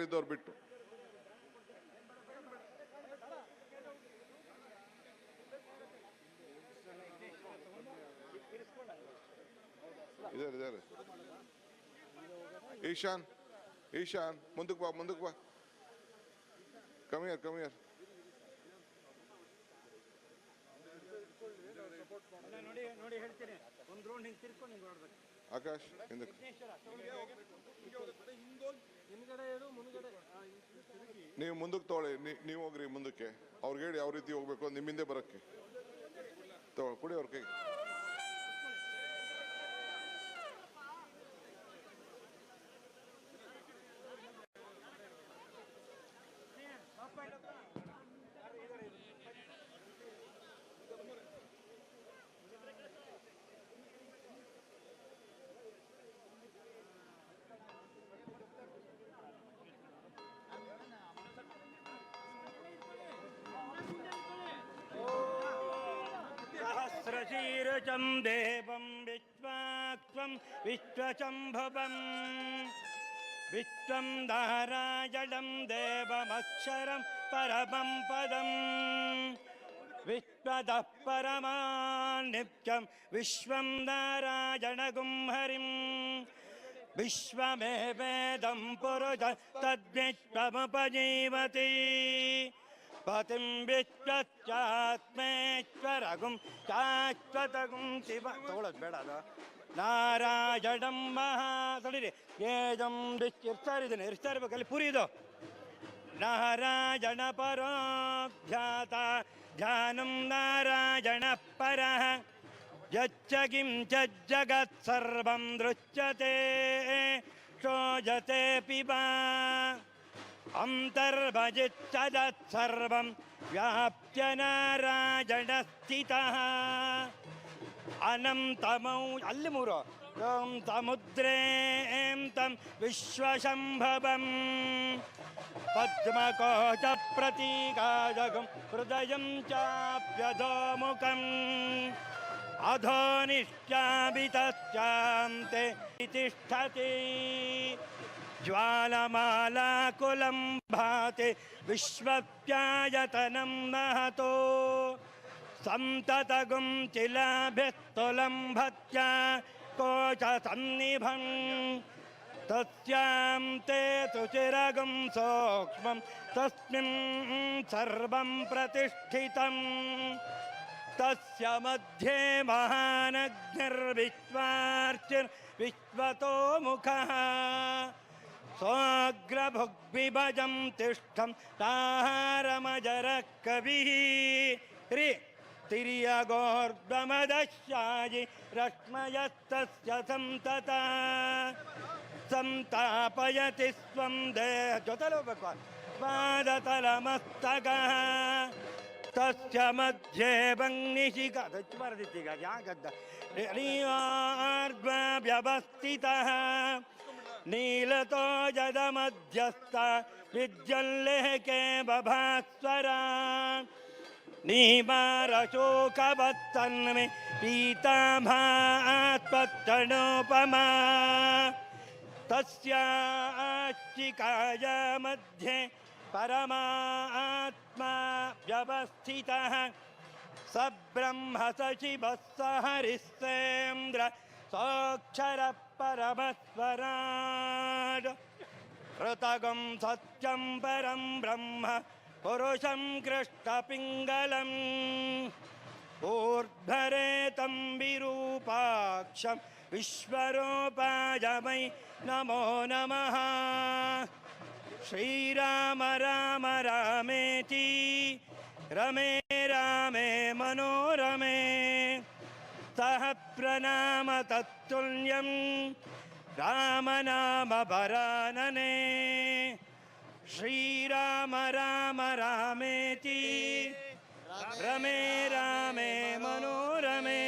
ಇದ್ದವ್ರು ಬಿಟ್ಟು ಇದಾರೆ ಈಶಾನ್ ಮುಂದಕ್ಕೆ ಬಾ ಕಮಿಯರ್ ನೋಡಿ ಹೇಳ್ತೀನಿ ಒಂದು ರೌಂಡ್ ಹಿಂಗೆ ತಿರ್ಕೊಂಡು ಹಿಂಗೆ ನೋಡ್ಬೇಕು. ಆಕಾಶ್ ಹಿಂದಕ್ಕೆ ನೀವು ಮುಂದಕ್ಕೆ ತೊಗೊಳ್ಳಿ. ನೀವು ಹೋಗ್ರಿ ಮುಂದಕ್ಕೆ. ಅವ್ರಿಗೆ ಹೇಳಿ ಯಾವ ರೀತಿ ಹೋಗ್ಬೇಕು ನಿಮ್ಮಿಂದೆ ಬರೋಕ್ಕೆ ಕೊಡಿ ಅವ್ರ ಕೈಗೆ. सहस्रशीर्षं देवं विश्वाक्ष्मं विश्वशम्भवं विश्वं नारायणं देवमक्षरं परमं पदं विश्वतः परमान्नित्यं विश्वं नारायणगुं हरिं विश्वमेवेदं पुरुषं तद्विश्वमुपजीवति पतिं विश्वस्यात्मेश्वरगुं शाश्वतगुं शिव तोळद ಬೇಡ ಅದು ನಾರಾಯಣಂ ಮಹಾ ತಡೀರಿ ಏಜಂ ಇರ್ತಾರಿದ್ದೀನಿ ಇರ್ತಾ ಇರ್ಬೇಕಲ್ಲಿ ಪುರಿ ಇದು ನಾರಾಯಣ ಪರೋಧ್ಯಾತ ಧ್ಯಾನಂ ನಾರಾಯಣ ಪರಃ ಯಚ್ಚ ಕಿಂ ಜಗತ್ ಸರ್ವಂ ದೃಶ್ಯತೆ ಶೋಜತೆ ಪಿಬಾ ಅಂತರ್ಭಜಿಚ್ಚದತ್ಸರ್ವಂ ವ್ಯಾಪ್ಯ ನಾರಾಯಣ ಸ್ಥಿತಃ ಅನಂತಮೌ ಅಲ್ಲಿ ಮೂರು ಓಂ ಸಮುದ್ರೇಂ ತಂ ವಿಶ್ವಶಂಭವಂ ಪದ್ಮಕೋಶ ಪ್ರತೀಕಾಜಗಂ ಹೃದಯಂ ಚಾಪ್ಯಧೋಮುಖಂ ಅಧೋನಿಶ್ಚಾಭಿತಶ್ಚಾಂತೆ ತಿಷ್ಠತಿ ज्वालमालाकुलं भाति विश्वव्यायतनं महतो संततगुं चिलाभिस्तुलं भत्या कोशसन्निभं तस्यां ते सुचिरगुं सूक्ष्मं तस्मिन् सर्वं प्रतिष्ठितं तस्य मध्ये महानग्निर्विश्वार्चिर्विश्वतो मुखः सोऽग्रभुग्विभजं तिष्ठं ताहारमजरः कविः रि तिर्यगोर्ध्वमदश्यायि रश्मयस्तस्य संतता संतापयति स्वं देह ಜೊತೆಲಿ ಹೋಗ್ಬೇಕು ಪಾದತಲಮಸ್ತಕಃ ತಸ್ಯ ಮಧ್ಯೆ ಭಗ್ನಿಶಿಖ ದಚ್ಚ ಬರೆದಿತ್ತೀಗ ಯಾಕದ್ದ ವ್ಯವಸ್ಥಿತಃ नीलतो जद मध्यस्थ विज्जल्लेके बभास्वरा नीमारशोकवत्सन्मे पीताभास्पत्तनोपमा तस्याश्चिकाय मध्ये परमात्मा व्यवस्थितः स ब्रह्म स शिवः स हरिश्चेन्द्र सोऽक्षर परमस्वराट् कृतगं सत्यं परं ब्रह्म पुरुषं कृष्णपिङ्गलम् ऊर्ध्वरेतसं विशालाक्षं विश्वरूपाय वै नमो नमः। श्रीराम राम रामेति रमे रामे मनोरमे सह प्रनाम तत्तुल्यं राम नाम वरानने। श्रीराम राम रामेति रमे रामे मनोरमे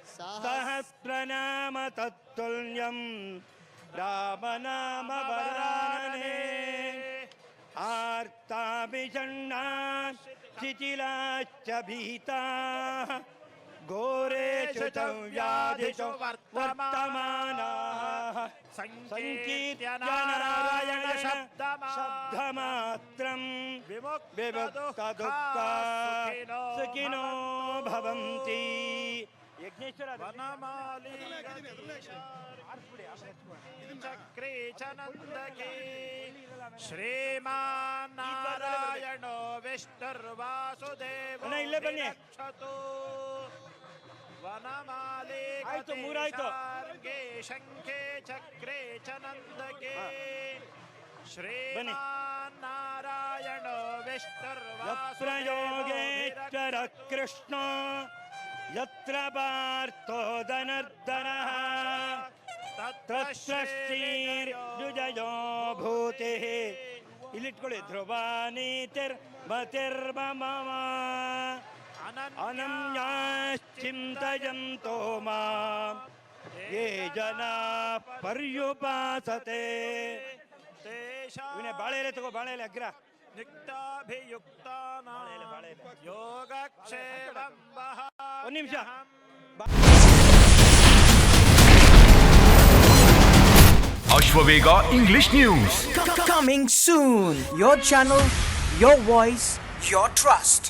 सह प्रनाम तत्तुल्यं राम नाम वरानने। आर्ताभिषण्णा शिथिलाश्च भीताः घोरेषु च व्याधिषु वर्तमानाः संकीर्त्य नारायण शब्दमात्रं विमुक्तदुःखा सुखिनो भवन्ति। यज्ञेश्वर चक्रे च नन्दके श्रीमान्नारायणो विष्णुर्वासुदेवो विरक्षतु। वनमाले आಯ್ತು ಮೂರಾಯ್ತು गते शङ्खे चक्रे च नन्दके श्रीमान्नारायणो यत्र योगेश्वर कृष्ण यत्र पार्थो धनुर्धरः तत्र ಶ್ರೀರ್ಯುಜಯೋ ಭೂತಿಃ. ಇಲ್ಲಿಟ್ಕೊಳ್ಳಿ. ಧ್ರುವ ನೀತಿರ್ಮತಿರ್ಮಮ ಅನನ್ಯಾಶ್ಚಿಂತಯಂತೋ ಮಾಂ ಯೇ ಜನಾಃ ಪರ್ಯುಪಾಸತೆ. ಇವನೇ ಬಾಳೆ ಎಲೆ ತಗೋ, ಬಾಳೆ ಎಲೆ ಅಗ್ರ. ನಿಕ್ತಾಭಿಯುಕ್ತಾನಾಂ ಯೋಗಕ್ಷೇಮಂ ಒಂದು ನಿಮಿಷ. Ashwavega English News. Coming soon. Your channel, your voice, your trust.